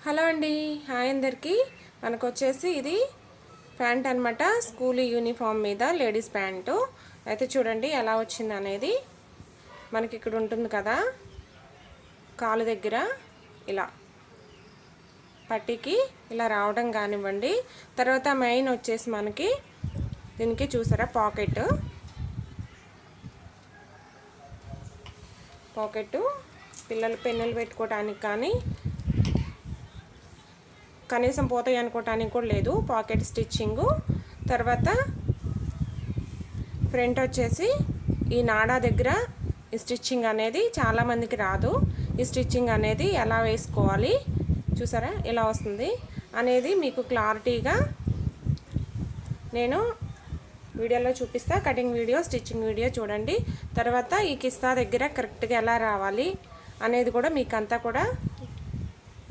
Hello అండి, hi అందరికీ. మనకు వచ్చేసి ఇది ప్యాంట్ అనమాట, స్కూల్ యూనిఫామ్ మీద లేడీస్ ప్యాంటు. అయితే చూడండి ఎలా వచ్చింది అనేది. మనకి ఇక్కడ ఉంటుంది కదా కాలు దగ్గర, ఇలా పట్టీకి ఇలా రావడం కానివ్వండి. తర్వాత మెయిన్ వచ్చేసి మనకి దీనికి చూసారా పాకెట్ పిల్లలు పెన్నులు పెట్టుకోవడానికి కానీ కనీసం పోతాయి అనుకోవటానికి కూడా లేదు. Pocket stitching. తర్వాత ఫ్రంట్ వచ్చేసి ఈ నాడా దగ్గర ఈ స్టిచ్చింగ్ అనేది చాలామందికి రాదు. ఈ స్టిచ్చింగ్ అనేది ఎలా వేసుకోవాలి చూసారా ఎలా వస్తుంది అనేది మీకు క్లారిటీగా నేను వీడియోలో చూపిస్తా. కటింగ్ వీడియో, స్టిచ్చింగ్ వీడియో చూడండి. తర్వాత ఈ కిస్తా దగ్గర కరెక్ట్గా ఎలా రావాలి అనేది కూడా మీకు అంతా కూడా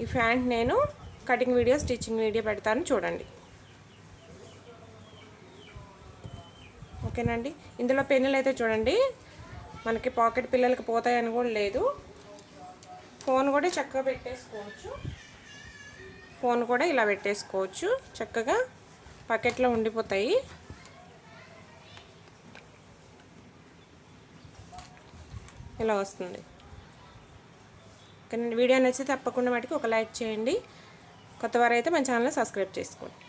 ఈ ప్యాంట్ నేను కటింగ్ వీడియో, స్టిచ్చింగ్ వీడియో పెడతాను చూడండి. ఓకేనండి. ఇందులో పెన్నులు అయితే చూడండి మనకి పాకెట్ పిల్లలకి పోతాయని కూడా లేదు. ఫోన్ కూడా చక్కగా పెట్టేసుకోవచ్చు. ఫోన్ కూడా ఇలా పెట్టేసుకోవచ్చు, చక్కగా పాకెట్లో ఉండిపోతాయి. ఇలా వస్తుంది. ఓకేనండి. వీడియో నచ్చితే తప్పకుండా మటుకు ఒక లైక్ చేయండి. కొత్త వారైతే మన ఛానల్ సబ్స్క్రైబ్ చేసుకోండి.